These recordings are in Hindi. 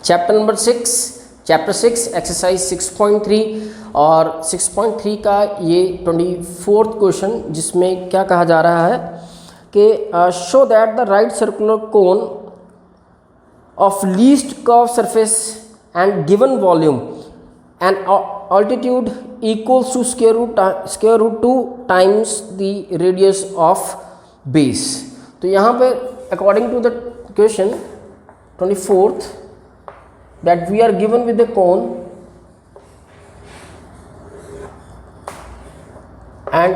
चैप्टर नंबर 6, चैप्टर 6 एक्सरसाइज 6.3 और 6.3 का ये 24th क्वेश्चन, जिसमें क्या कहा जा रहा है कि show that the right circular cone of least curve surface and given volume and altitude equals to square root 2 times the radius of base। तो यहाँ पे according to the question 24th that we are given with the cone and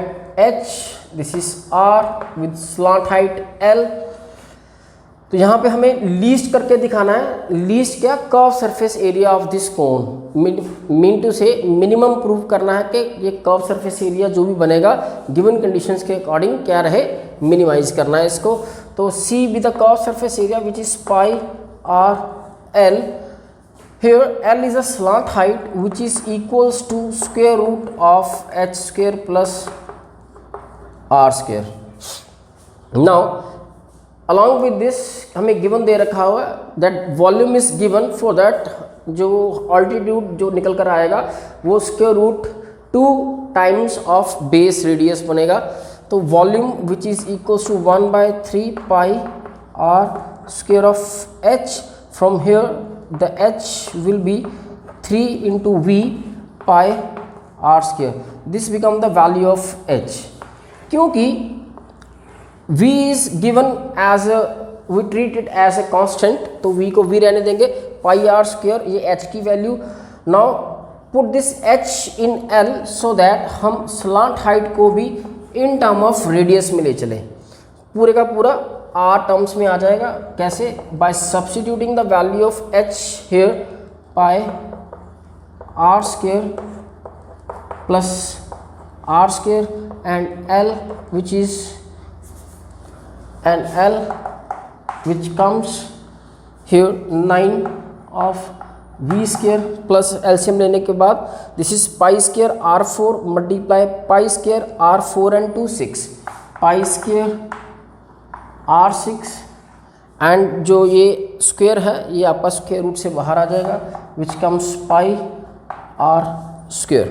h, this is r with slant height l। तो यहाँ पे हमें लीस्ट करके दिखाना है, लीस्ट क्या, curve surface area of this cone, mean to say minimum prove करना है कि ये कर्व सरफेस एरिया जो भी बनेगा गिवन कंडीशंस के अकॉर्डिंग क्या रहे, मिनिमाइज करना है इसको। तो see with the curve surface area which is pi R L, here L is a slant height which is equals to square root of H square plus R square. Now along with this हमें गिवन दे रखा हुआ that volume is given, for that जो ऑल्टीट्यूड जो निकल कर आएगा वो square root 2 times of base radius बनेगा। तो volume which is equals to 1/3 pi R square of H, from here the H will be 3 into v pi R square, this become the value of H. क्योंकि v is given as a, we treat it as a constant, तो v को v रहने देंगे, पाई आर स्क्वायर ये h की value. Now put this h in l so that हम स्लांट हाइट को भी इन टर्म ऑफ रेडियस में ले चले, पूरे का पूरा r टर्म्स में आ जाएगा। कैसे? By substituting the value of h here pi R square plus R square and l which is and L which comes here 9 of v square plus LCM लेने के बाद this is pi square r4 multiply pi square r4 and 2 6 pi square r6 and जो ये स्क्वायर है ये आपका स्क्वायर रूट से बाहर आ जाएगा which comes pi r square।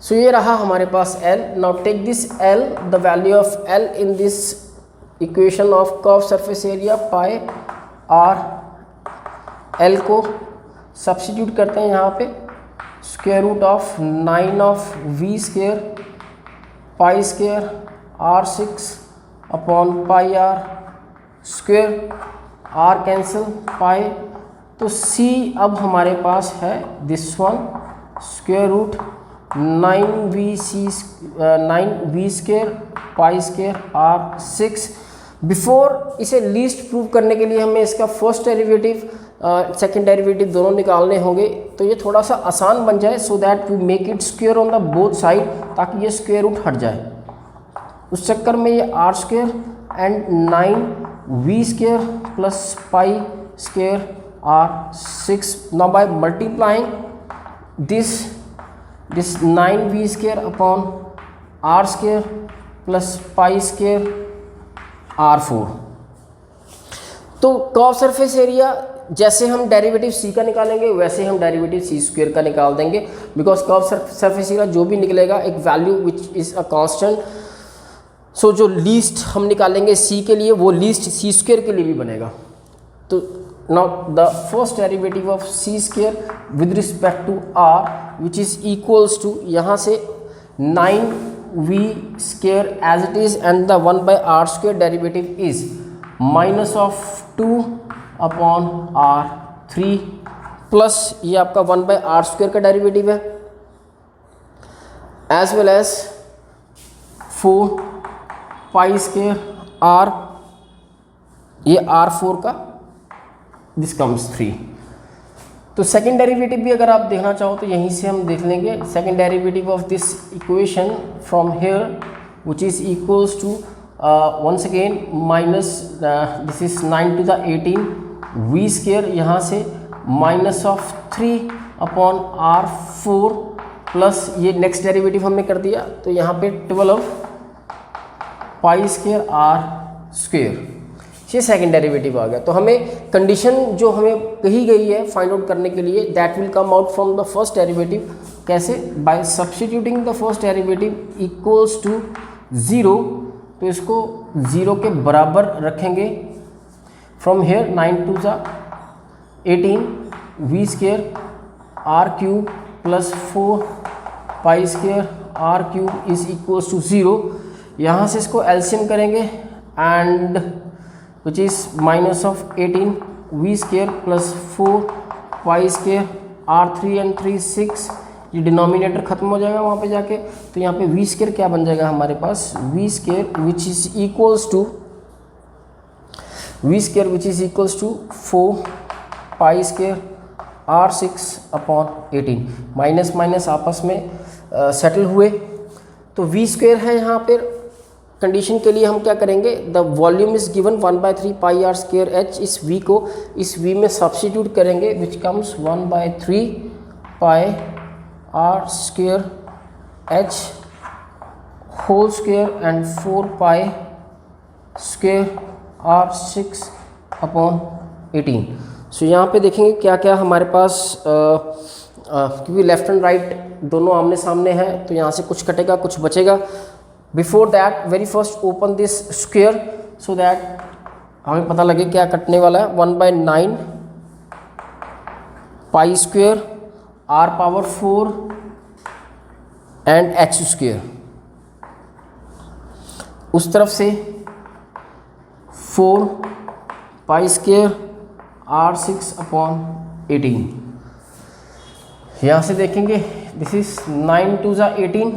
So ये रहा हमारे पास L। Now take this L, the value of L in this equation of curve surface area pi R L को सब्स्टिट्यूट करते हैं यहाँ पे, square root of 9 of V square pi square R 6 upon pi R square, R cancel pi. तो सी अब हमारे पास है this one square root 9v square pi square R 6। Before इसे लीस्ट प्रूव करने के लिए हमें इसका फर्स्ट डेरिवेटिव सेकंड डेरिवेटिव दोनों निकालने होंगे, तो ये थोड़ा सा आसान बन जाए so that we make it square on the both side, ताकि ये स्क्वायर रूट हट जाए। उस चक्कर में ये R square and 9v square plus pi square R 6। Now by multiplying this 9v square upon R square plus pi square r4। तो कर्व सरफेस एरिया जैसे हम डेरिवेटिव c का निकालेंगे वैसे हम डेरिवेटिव c स्क्वायर का निकाल देंगे, बिकॉज कर्व सरफेस एरिया जो भी निकलेगा एक value which is a constant. So जो लीस्ट हम निकालेंगे c के लिए वो लीस्ट c स्क्वायर के लिए भी बनेगा। तो now the first derivative of c square with respect to r which is equals to, यहाँ से 9v square as it is and the 1 by r square derivative is minus of 2 upon r3 plus ये आपका 1 by r square का डेरिवेटिव है, as well as 4 pi square r, ये r4 का दिस कम्स 3। तो सेकेंड डेरिवेटिव भी अगर आप देखना चाहो तो यहीं से हम देख लेंगे। Second derivative of this equation from here which is equals to once again minus this is 9 to the 18 V square, यहाँ से minus of 3 upon r4 plus ये नेक्स्ट डेरिवेटिव हमने कर दिया, तो यहाँ पे 12 पाई स्क्वायर आर स्क्वायर। ये सेकंड डेरिवेटिव आ गया। तो हमें कंडीशन जो हमें कही गई है फाइंड आउट करने के लिए, that will come out from the first derivative. कैसे? By substituting the first derivative equals to 0, तो इसको 0 के बराबर रखेंगे। फ्रॉम हेयर 9 2 सा 18 v square R cube plus 4 pi square R cube is equals to 0। यहाँ से इसको एलसीएम करेंगे and which is minus of 18 v square plus 4 pi square r 3 and 3 6, ये डिनोमिनेटर खत्म हो जाएगा वहाँ पे जाके। तो यहाँ पे v स्क्वायर क्या बन जाएगा हमारे पास, v square which is equals to 4 pi square r6 upon 18। Minus minus आपस में सेटल हुए। तो v स्क्वायर है यहाँ पर। कंडीशन के लिए हम क्या करेंगे, the volume is given 1/3 pi R square H. इस v को इस v में सब्स्टिट्यूट करेंगे which comes 1/3 pi R square H whole square and 4 pi square r6 upon 18। So यहाँ पे देखेंगे क्या क्या हमारे पास, क्योंकि लेफ्ट एंड राइट दोनों आमने सामने हैं तो यहाँ से कुछ कटेगा कुछ बचेगा। Before that very first open this square so that हमें पता लगे क्या कटने वाला है। 1/9 पाई square r power 4 and h square. उस तरफ से 4 पाई स्क्वायर r6 अपॉन 18। यहाँ से देखेंगे दिस इज 9 2 ज़ा 18,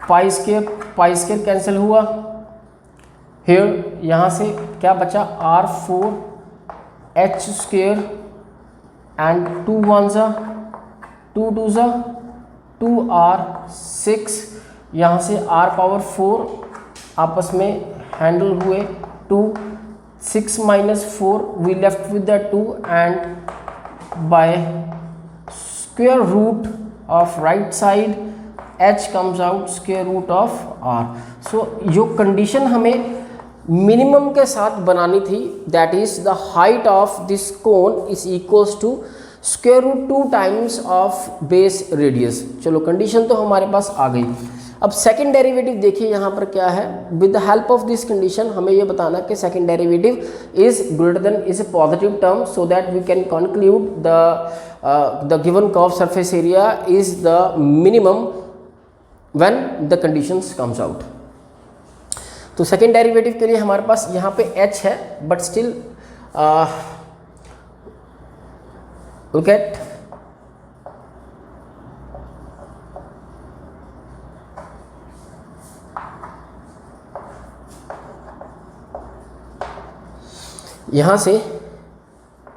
पाई स्क्वायर कैंसिल हुआ। हियर यहाँ से क्या बचा, r4 h स्क्वायर एंड 2 1 ज़ा 2 2 ज़ा 2r6। यहाँ से r पावर 4 आपस में हैंडल हुए 2, 6 minus 4 we left with the 2 and by square root of right side h comes out square root of r। so जो कंडीशन हमें मिनिमम के साथ बनानी थी that is the height of this cone is equals to square root 2 times of base radius। चलो कंडीशन तो हमारे पास आ गई। अब सेकेंड डेरिवेटिव देखिए यहाँ पर क्या है। With the help of this condition हमें ये बताना कि second derivative is greater than is a positive term so that we can conclude the given curve surface area is the minimum when the conditions comes out. तो सेकेंड डेरिवेटिव के लिए हमारे पास यहाँ पे h है बट स्टिल लुक एट यहाँ से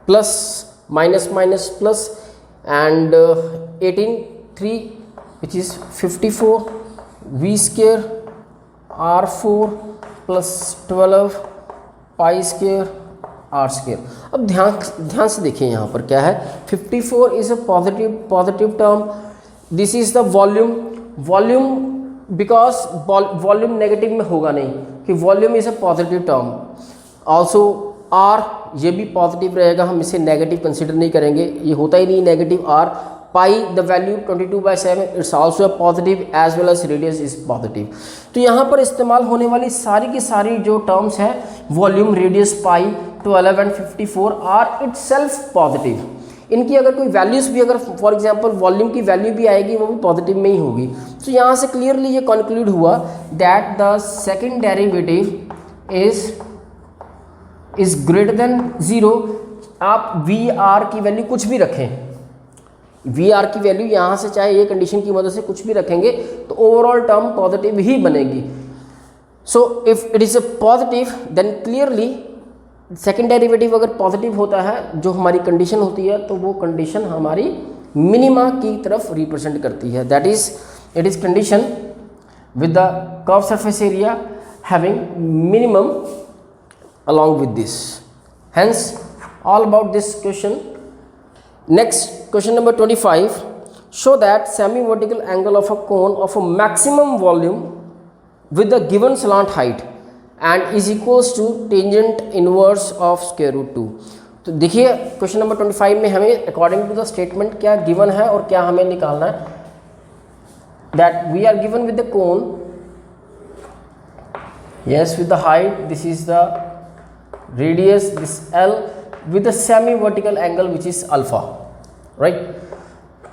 plus minus minus plus and 18 3 which is 54 v square r4 plus 12 pi square r square. अब ध्यान से देखिए यहाँ पर क्या है, 54 is a positive term. This is the volume because volume negative में होगा नहीं कि volume is a positive term. Also r ये भी पॉजिटिव रहेगा, हम इसे नेगेटिव कंसिडर नहीं करेंगे, ये होता ही नहीं negative r। Pi the value 22/7 it's also a positive as well as radius is positive. तो यहाँ पर इस्तेमाल होने वाली सारी की सारी जो टर्म्स हैं volume, radius, pi, 12 and 54 are itself positive. इनकी अगर कोई वैल्यूज़ भी, अगर फॉर एग्जांपल वॉल्यूम की वैल्यू भी आएगी वो भी पॉजिटिव में ही होगी। तो यहाँ से क्लियरली ये कंक्लूड हुआ that the second derivative is greater then 0। आप वी आर की वैल्यू कुछ भी रखें, वी आर की वैल्यू यहाँ से चाहे ये कंडीशन की मदद से कुछ भी रखेंगे तो ओवरऑल टर्म पॉजिटिव ही बनेगी। So if it is a positive then clearly second derivative अगर पॉजिटिव होता है, जो हमारी कंडीशन होती है, तो वो कंडीशन हमारी मिनिमा की तरफ रिप्रेजेंट करती है। That is it is condition with the curve surface area having minimum along with this. Hence all about this question. Next question number 25, show that semi-vertical angle of a cone of a maximum volume with the given slant height and is equals to tangent inverse of square root 2। तो देखिए क्वेश्चन नंबर 25 में हमें अकॉर्डिंग टू द स्टेटमेंट क्या गिवन है और क्या हमें निकालना है। That we are given with the cone, yes, with the height, this is the radius, this L, with the semi vertical angle which is alpha, right.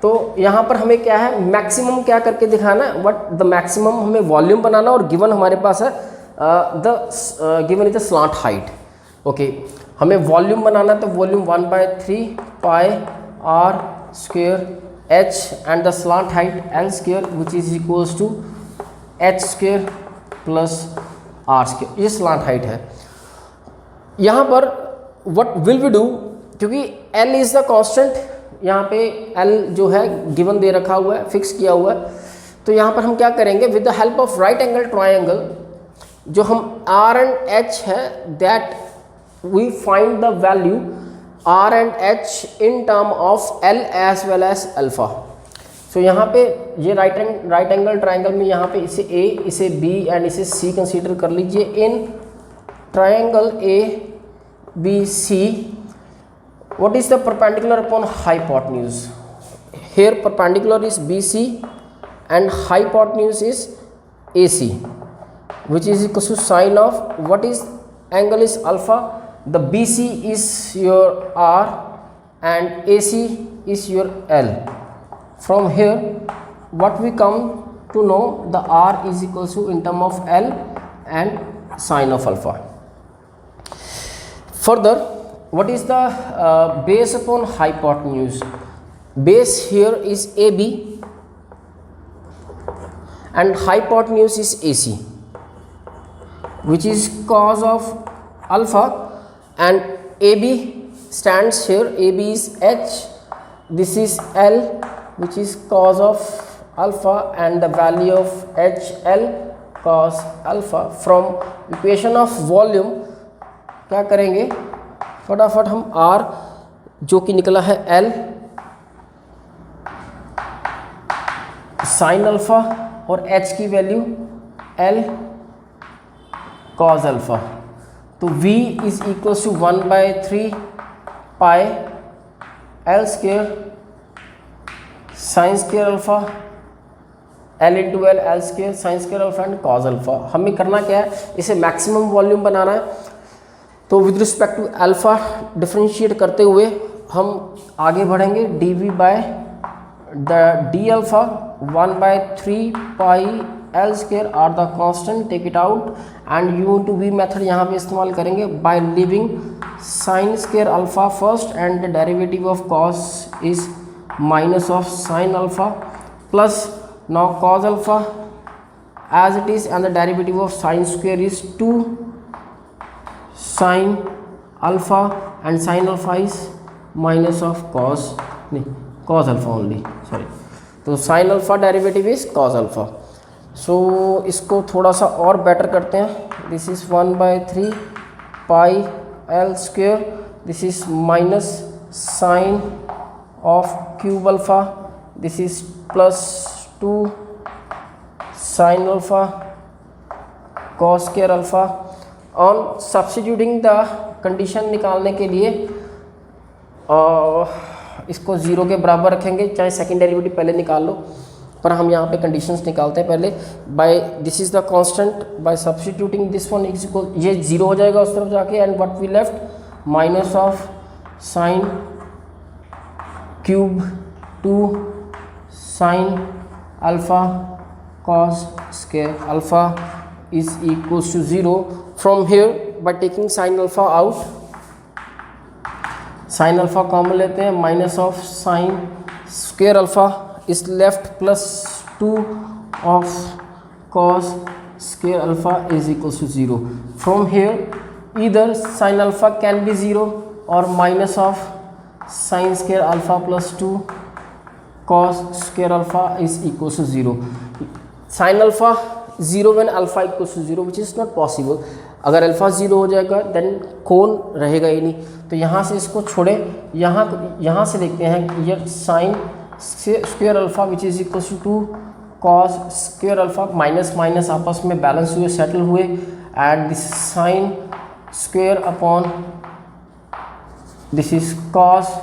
तो यहाँ पर हमें क्या है, मैक्सिमम क्या करके दिखाना है, वट द मैक्सिमम हमें वॉल्यूम बनाना, और गिवन हमारे पास है the given is the slant height. Okay, हमें वॉल्यूम बनाना है, तो volume 1/3 pi r square h and the slant height L square which is equals to h square plus r square, ये स्लांट हाइट है। यहाँ पर व्हाट विल वी डू, क्योंकि L इज द कांस्टेंट, यहाँ पे L जो है गिवन दे रखा हुआ है, फिक्स किया हुआ है, तो यहाँ पर हम क्या करेंगे, with the help of right angle triangle, जो हम R एंड H है, that we find the value R and H in term of L as well as alpha. So यहाँ पे ये राइट एंगल ट्रायंगल में यहाँ पे इसे A, इसे B एंड इसे C कंसीडर कर लीजिए। In triangle ABC, what is the perpendicular upon hypotenuse? Here perpendicular is BC and hypotenuse is AC, which is equal to sine of, what is angle is alpha, the BC is your R and AC is your L. From here what we come to know, the R is equal to in term of L and sine of alpha. Further, what is the base upon hypotenuse? Base here is AB and hypotenuse is AC, which is cos of alpha, and AB stands here, AB is H, this is L, which is cos of alpha, and the value of HL cos alpha. From equation of volume क्या करेंगे, फटाफट हम R जो कि निकला है L साइन अल्फा और H की वैल्यू L cos अल्फा, तो V is equal to 1/3 pi L square sine square alpha L into L, L square sine square alpha and cos alpha. हमें करना क्या है, इसे मैक्सिमम वॉल्यूम बनाना है। तो with respect to alpha differentiate करते हुए हम आगे बढ़ेंगे। dv by the D alpha 1/3 pi L square are the constant, take it out and U to V method यहाँ पे इस्तेमाल करेंगे by living sine square alpha first and the derivative of cos is minus of sine alpha plus now cos alpha as it is and the derivative of sine square is 2 sin alpha and sin alpha is minus of cos alpha only, sorry, तो sin alpha derivative is cos alpha। So इसको थोड़ा सा और बेटर करते हैं, this is 1/3 pi L square, this is minus sine of cube alpha, this is plus 2 sin alpha cos square alpha. On substituting the condition निकालने के लिए इसको 0 के बराबर रखेंगे, चाहे सेकेंड डेरिवेटिव पहले निकाल लो, पर हम यहाँ पे कंडीशंस निकालते हैं पहले। By this is the constant, by substituting this one is equal, ये 0 हो जाएगा उस तरफ जाके, and what we left minus of sine cube 2 sine alpha cos square alpha is equals to 0. From here by taking sin alpha out, sin alpha common लेते हैं, minus of sign square alpha is left plus 2 of cos square alpha is equals to 0. From here either sin alpha can be 0 or minus of sin square alpha plus 2 cos square alpha is equals to 0. Sin alpha 0 when alpha equals to 0 which is not possible। अगर अल्फा 0 हो जाएगा देन कोण रहेगा ही नहीं, तो यहाँ से इसको छोड़े, यहाँ से देखते हैं ये sine square alpha which is equal to cos square alpha, minus minus आपस में बैलेंस हुए, सेटल हुए, and this sine square upon this is cos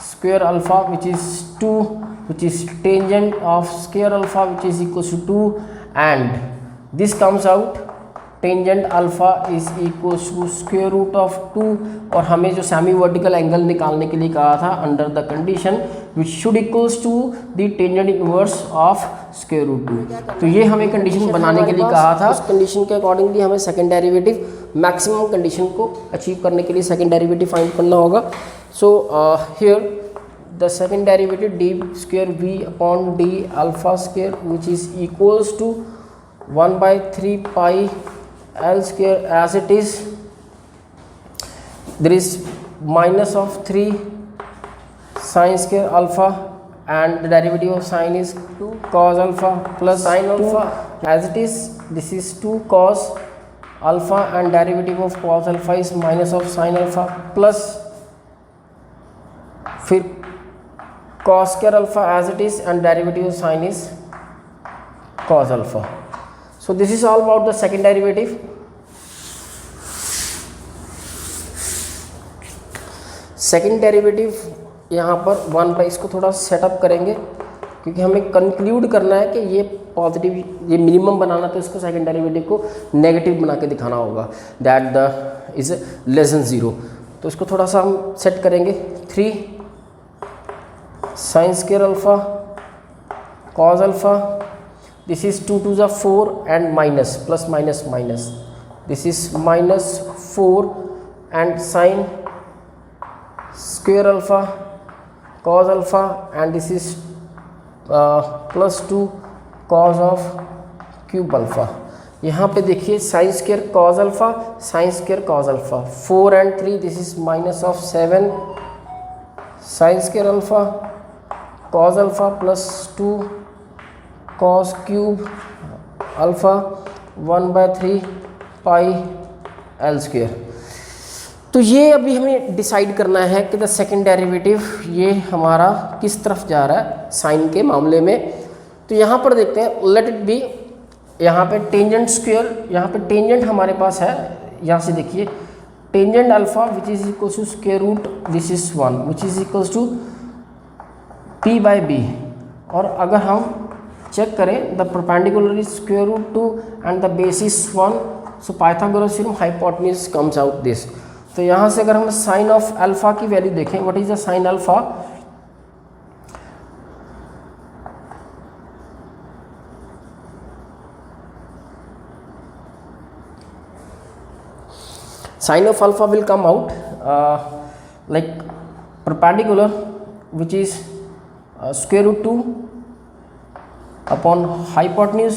square alpha which is 2, which is tangent of square alpha which is equals to 2, and this comes out tangent alpha is equals to square root of 2। और हमें जो सेमी वर्टिकल एंगल निकालने के लिए कहा था under the condition which should equals to the tangent inverse of square root 2, तो ये हमें कंडीशन बनाने के लिए कहा था। उस कंडीशन के अकॉर्डिंगली हमें सेकंड डेरिवेटिव मैक्सिमम कंडीशन को अचीव करने के लिए सेकंड डेरिवेटिव फाइंड करना होगा। So here the second derivative d square v upon d alpha square which is equals to 1 by 3 pi l square, as it is there is minus of 3 sin square alpha and the derivative of sin is 2 cos alpha plus sin alpha, as it is this is 2 cos alpha and derivative of cos alpha is minus of sin alpha plus फिर cos square alpha as it is and derivative of sin is cos alpha. So this is all about the second derivative. Second derivative यहाँ पर 1 बाई, इसको थोड़ा सेटअप करेंगे क्योंकि हमें कंक्लूड करना है कि ये पॉजिटिव, ये मिनिमम बनाना, तो इसको सेकेंड डेरिवेटिव को नेगेटिव बना के दिखाना होगा, that the is less than 0। तो इसको थोड़ा सा हम सेट करेंगे। 3 sin square alpha cos alpha, this is 2 to the 4 and minus plus minus minus, this is minus 4 and sin square alpha cos alpha, and this is plus 2 cos of cube alpha। यहाँ पे देखिए sin square cos alpha, sin square cos alpha, 4 and 3, this is minus of 7 sin square alpha cos alpha plus 2 cos cube alpha 1 by 3 pi l square। तो ये अभी हमें डिसाइड करना है कि द सेकेंड डेरिवेटिव ये हमारा किस तरफ जा रहा है साइन के मामले में। तो यहाँ पर देखते हैं, लेट इट बी, यहाँ पे टेंजेंट स्क्वायर, यहाँ पे टेंजेंट हमारे पास है, यहाँ से देखिए tangent alpha which is equals to square root this is 1 which is equals to p by b। और अगर हम चेक करें the perpendicular is square root 2 and the base is 1, so Pythagoras theorem hypotenuse comes out this. तो यहाँ से अगर हम साइन ऑफ अल्फा की वैल्यू देखें, what is the sine alpha, sine of alpha will come out like perpendicular which is square root 2 upon hypotenuse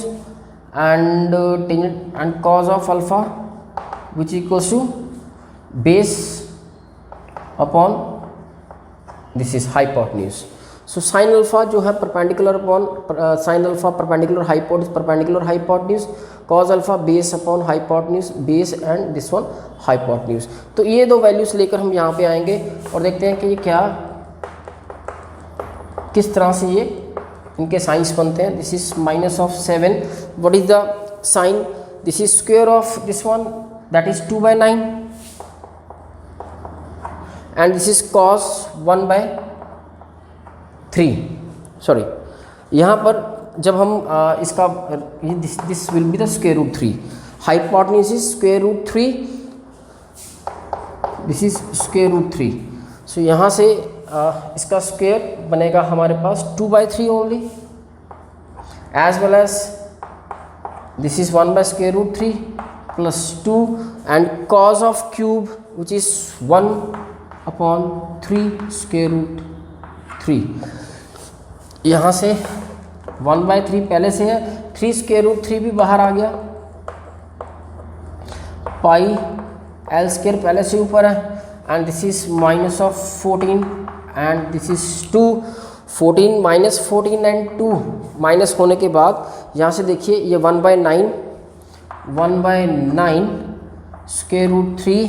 and tangent and cos of alpha which equals to base upon this is hypotenuse। so sin alpha जो है perpendicular upon sin alpha perpendicular hypotenuse, cos alpha base upon hypotenuse base and this one hypotenuse। तो ये दो वैल्यूज लेकर हम यहाँ पे आएंगे और देखते हैं कि ये क्या, किस तरह से ये इनके साइंस बनते हैं। This is minus of 7, what is the sine, this is square of this one that is 2 by 9 and this is cos 1 by 3। Sorry, यहाँ पर जब हम इसका this will be the square root 3, hypotenuse is square root 3, this is square root 3। So यहाँ से इसका स्क्वायर बनेगा हमारे पास 2 by 3 only, as well as this is 1 by square root 3 plus 2 and cos of cube which is 1 upon 3 square root 3। यहाँ से 1 by 3 पहले से है, 3 square root 3 भी बाहर आ गया, पाई एल स्क्वायर पहले से ऊपर है, and this is minus of 14 and this is 2, 14 minus 14 and 2 minus होने के बाद यहाँ से देखिए ये 1 by 9 square root 3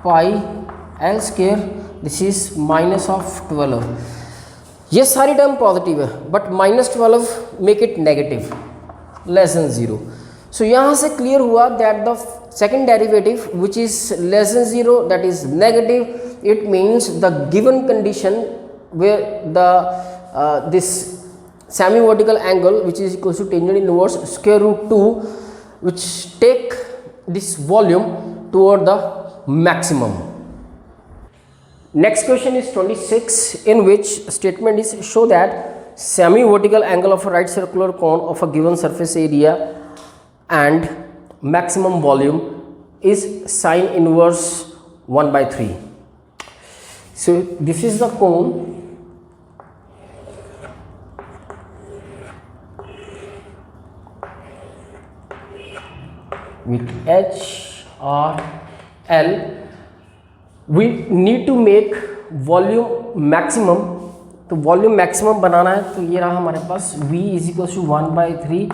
pi L square, this is minus of 12। ये सारी टर्म पॉजिटिव है, but -12 make it negative less than 0. So यहाँ से क्लियर हुआ that the second derivative which is less than 0 that is negative. It means the given condition where this semi-vertical angle which is equal to tangent inverse square root 2 which take this volume toward the maximum. Next question is 26, in which statement is show that semi-vertical angle of a right circular cone of a given surface area and maximum volume is sine inverse 1/3. So this is the cone with H or L. We need to make volume maximum. तो वॉल्यूम मैक्सिमम बनाना है, तो ये रहा हमारे पास V is equal to 1/3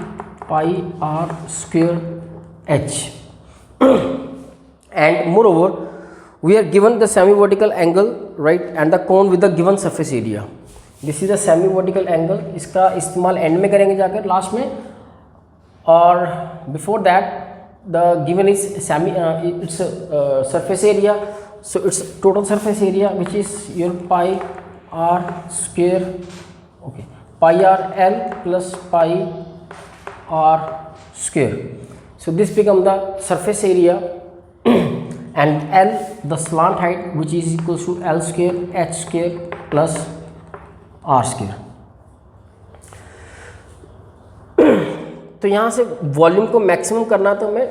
pi R square H. And moreover we are given the semi vertical angle, right, and the cone with the given surface area. This is the semi vertical angle. इसका इस्तेमाल एंड में करेंगे जाकर लास्ट में, और before that the given is it's surface area. So it's total surface area which is your pi r square, okay, pi r L plus pi r square. So this become the surface area and L the slant height which is equal to L square H square plus R square. तो यहाँ से वॉल्यूम को मैक्सिमम करना, तो मैं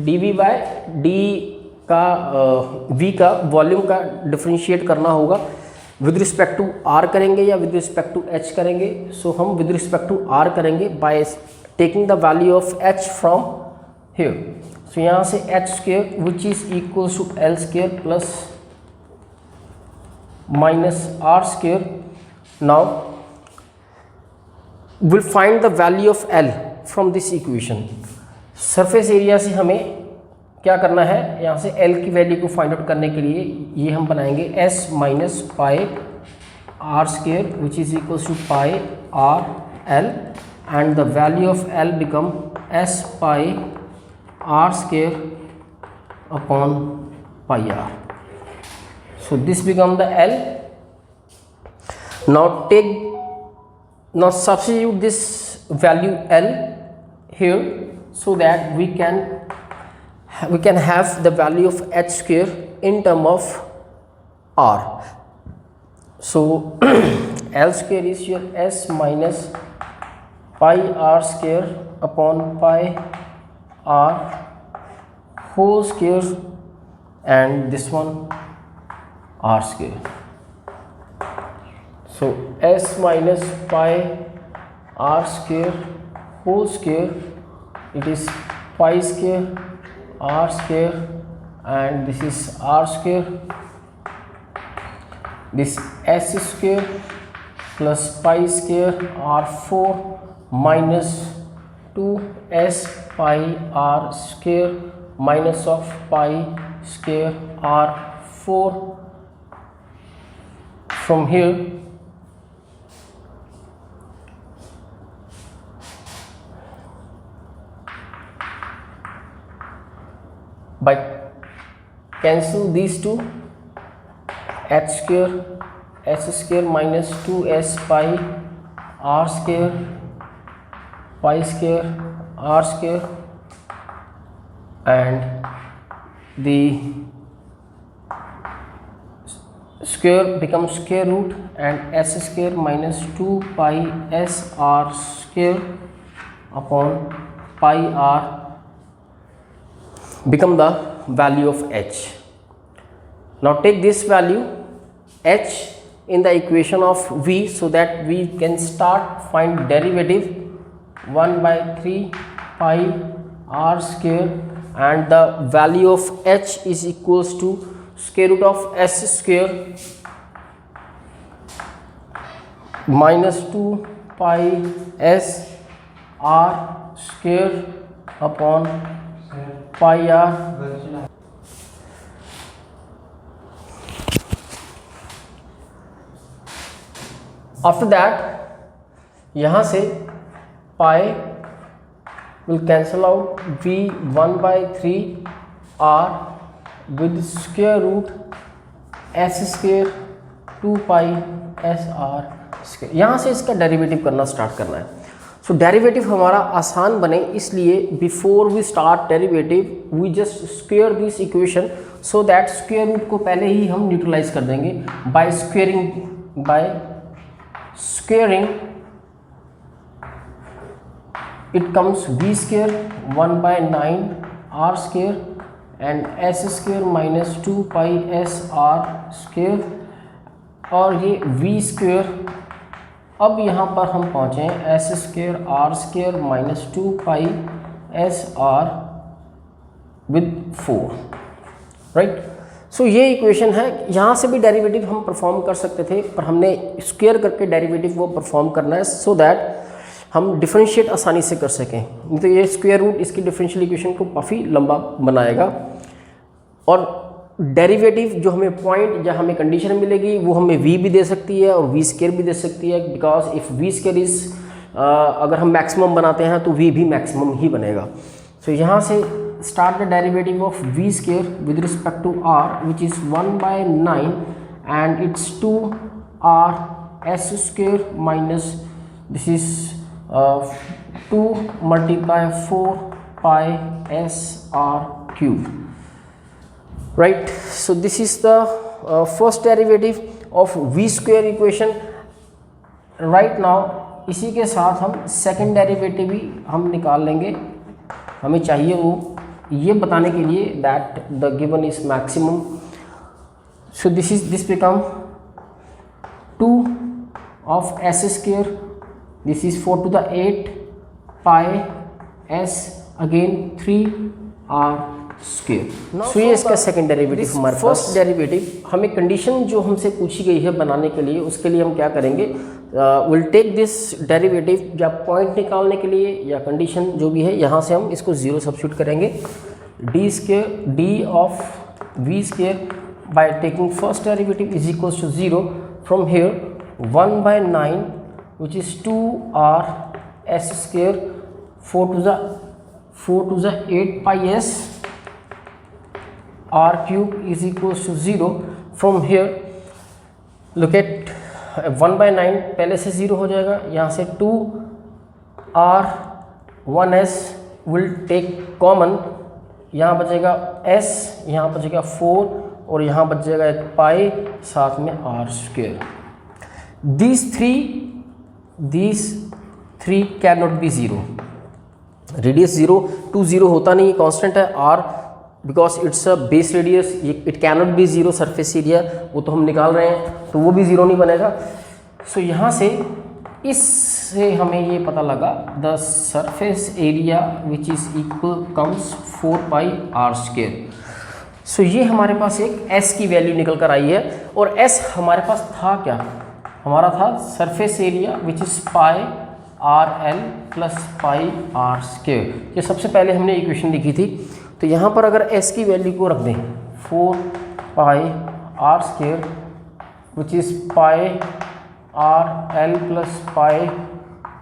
dV बाय डी का V का वॉल्यूम का डिफरेंशिएट करना होगा. विद रिस्पेक्ट टू R करेंगे या विद रिस्पेक्ट टू H करेंगे. सो हम विद रिस्पेक्ट टू R करेंगे by taking the value of H from here. So यहाँ से H square which is equal to L square plus minus R square. Now will find the value of L from this equation. Surface area से हमें क्या करना है, यहाँ से L की वैल्यू को फाइंड आउट करने के लिए ये हम बनाएंगे S minus pi R square which is equal to pi R L, and the value of L become S pi R square upon pi R. So this become the L. Now substitute this value L here so that we can have the value of H square in term of R. So L square is your S minus pi R square upon pi R whole square, and this one R square. So S minus pi R square whole square, it is pi square R square, and this is R square. This S square plus pi square R4 minus 2S pi R square minus of pi square R4. From here by cancel these two, H square S square minus 2S pi R square pi square R square, and the square becomes square root, and S square minus 2 pi S R square upon pi R become the value of H. Now take this value H in the equation of V so that we can start find derivative 1/3 pi R square, and the value of H is equals to square root of S square minus 2 pi S R square upon pi R. After that यहाँ से पाई will cancel out v 1/3 r with square root s square 2 pi s r square। यहाँ से इसका डेरिवेटिव करना स्टार्ट करना है। सो डेरिवेटिव हमारा आसान बने इसलिए before we start derivative we just square this equation so that square root को पहले ही हम न्यूट्रलाइज कर देंगे by squaring it comes v square 1/9 r square and s square minus 2 pi s r square और ये v square। अब यहाँ पर हम पहुँचे s square r square minus 2 pi s r with 4 right. So ये इक्वेशन है। यहाँ से भी डेरिवेटिव हम परफॉर्म कर सकते थे पर हमने स्क्वेयर करके डेरिवेटिव वो परफॉर्म करना है सो दैट हम डिफरेंशिएट आसानी से कर सकें। नहीं तो ये स्क्वायर रूट इसकी डिफरेंशियल इक्वेशन को काफ़ी लंबा बनाएगा। और डेरिवेटिव जो हमें पॉइंट या हमें कंडीशन मिलेगी वो हमें v भी दे सकती है और v स्क्वायर भी दे सकती है because if v square is अगर हम मैक्सिमम बनाते हैं तो v भी मैक्सिमम ही बनेगा। सो यहाँ से start the derivative of v square with respect to r which is 1/9 and it's 2r s square minus this is 2 multiply 4 pi s r cube right। so this is the first derivative of v square equation right now। इसी के साथ हम सेकंड डेरिवेटिव भी हम निकाल लेंगे। हमें चाहिए वो ये बताने के लिए that the given is maximum। so this become 2 of s square this is 4 to the 8 pi s again 3 r square। सो ये इसका सेकंड डेरिवेटिव हमारे पास। फर्स्ट डेरिवेटिव हमें कंडीशन जो हमसे पूछी गई है बनाने के लिए उसके लिए हम क्या करेंगे विल टेक दिस डेरिवेटिव या पॉइंट निकालने के लिए या कंडीशन जो भी है यहाँ से हम इसको जीरो सब्स्टिट्यूट करेंगे D square D of V square by taking first derivative is equals to 0 from here 1/9 which is 2r s square 4 to the 8 pi s r cube is equals to 0 from here look at 1/9 पहले से 0 हो जाएगा। यहाँ से 2r 1s will take common यहाँ बचेगा s यहाँ बचेगा 4 और यहाँ बच जाएगा एक पाई साथ में r square। these three cannot be 0। Radius 0 2 0 होता नहीं, कांस्टेंट है r because it's a base radius. It cannot be 0 surface area वो तो हम निकाल रहे हैं तो वो भी 0 नहीं बनेगा। सो यहाँ से इससे हमें ये पता लगा the surface area which is equal comes 4 pi r square. So ये हमारे पास एक s की वैल्यू निकल कर आई है और s हमारे पास था क्या, हमारा था surface area which is pi R L plus pi R square. ये सबसे पहले हमने इक्वेशन लिखी थी। तो यहाँ पर अगर s की वैल्यू को रख दें 4 pi R square which is pi R L plus pi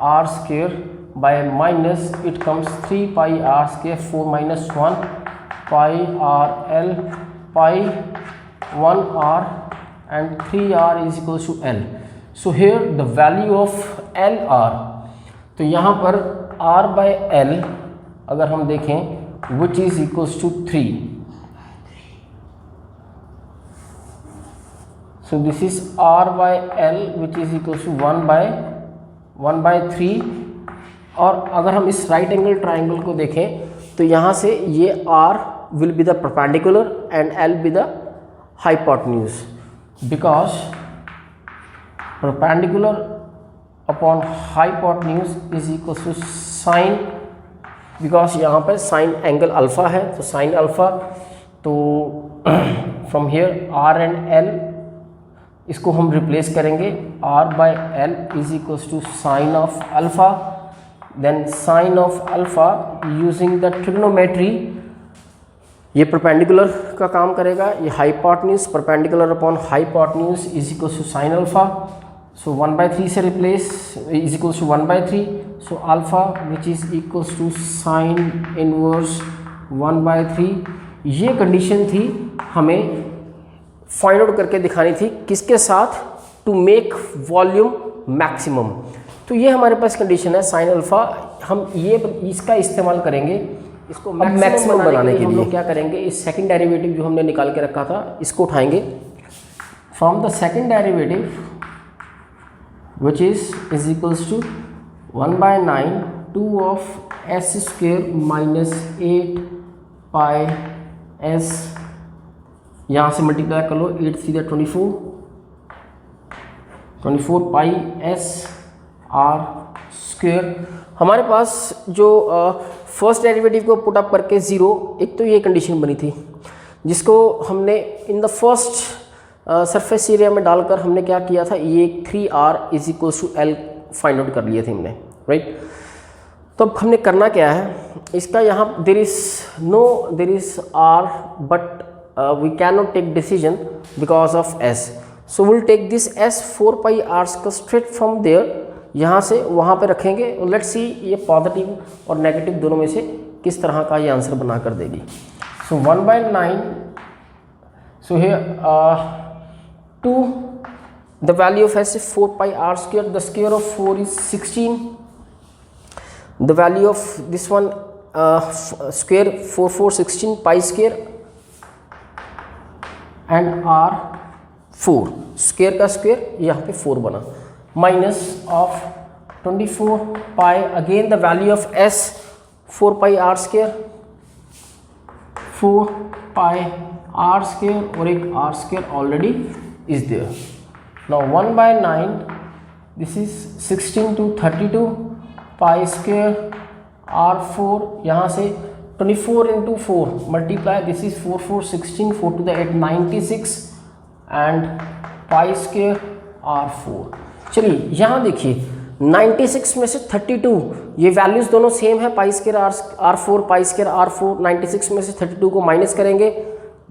R square by minus it comes 3 pi R square 4 minus 1 pi R L pi 1 r and 3r is equals to l। so here the value of l r, तो यहाँ पर r by l अगर हम देखें which is equals to 3। so this is r by l which is equals to 1 by 3। और अगर हम इस राइट एंगल ट्राइंगल को देखें तो यहाँ से ये r will be the perpendicular and l be the hypotenuse because perpendicular upon hypotenuse is equals to sin, because यहाँ पर sin एंगल अल्फ़ा है तो sin अल्फ़ा। तो from here r and l इसको हम रिप्लेस करेंगे r by l is equals to sin of alpha, then sin of alpha using the trigonometry ये परपेंडिकुलर का काम करेगा, ये hypotenuse perpendicular upon hypotenuse is equal to sine alpha. So 1/3 से replace is equals to 1/3. So alpha which is equals to sine inverse 1/3. ये कंडीशन थी हमें फाइंड आउट करके दिखानी थी, किसके साथ? To make volume maximum. तो ये हमारे पास कंडीशन है साइन अल्फा. हम ये इसका इस्तेमाल करेंगे इसको मैक्सिमम बनाने के लिए. हम लोग क्या करेंगे, इस सेकंड डेरिवेटिव जो हमने निकाल के रखा था इसको उठाएंगे. From the second derivative which is equals to 1/9 2 of s square minus 8 pi s. यहाँ से मल्टीप्लाई कर लो, 8 सीधा 24 पाई s r स्क्वेयर. हमारे पास जो फर्स्ट डेरिवेटिव को पुट अप करके 0, एक तो ये कंडीशन बनी थी जिसको हमने in the first surface area में डालकर हमने क्या किया था, ये 3r is equals to l find out कर लिए थे हमने, राइट. तो अब हमने करना क्या है, इसका यहाँ there is r but we can not take decision because of s. So will take this s 4 pi r का स्ट्रेट फ्रॉम देयर, यहाँ से वहाँ पे रखेंगे. लेट्स सी ये पॉजिटिव और नेगेटिव दोनों में से किस तरह का ये आंसर बना कर देगी. सो 1/9. So here to the value of s is 4 pi r square. The square of 4 is 16. The value of this one square 4 16 pi square and r 4 square का square यहाँ पे 4 बना, minus of 24 pi. again the value of s 4 pi r square 4 pi r square और एक r square already is there. Now 1/9 this is 16 to 32 pi square r4. यहाँ से 24 into 4 multiply, this is 4 4 16 4 to the 8 96 and pi square r4. चलिए यहाँ देखिए 96 में से 32, ये वैल्यूज़ दोनों सेम है, पाई स्क्वायर r4 पाई स्क्वायर r4. 96 में से 32 को माइनस करेंगे,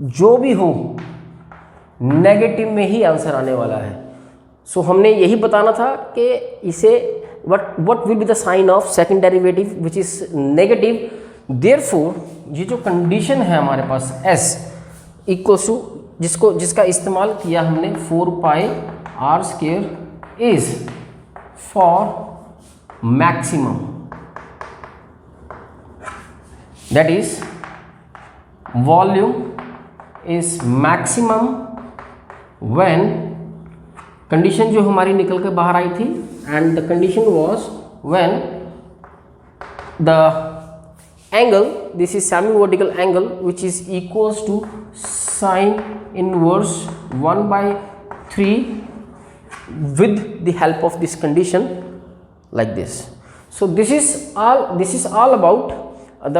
जो भी हो नेगेटिव में ही आंसर आने वाला है. सो हमने यही बताना था कि इसे what will be the sign of second derivative which is negative. Therefore ये जो कंडीशन है हमारे पास s इक्वल्स टू जिसका इस्तेमाल किया हमने 4 pi r square is for maximum, that is volume is maximum when condition जो हमारी निकल के बाहर आई थी, and the condition was when the angle, this is semi vertical angle which is equals to sine inverse 1/3 with the help of this condition like this. So this is all about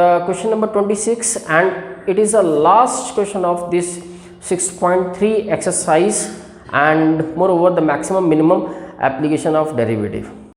the question number 26, and it is the last question of this 6.3 exercise, and moreover the maximum minimum application of derivative.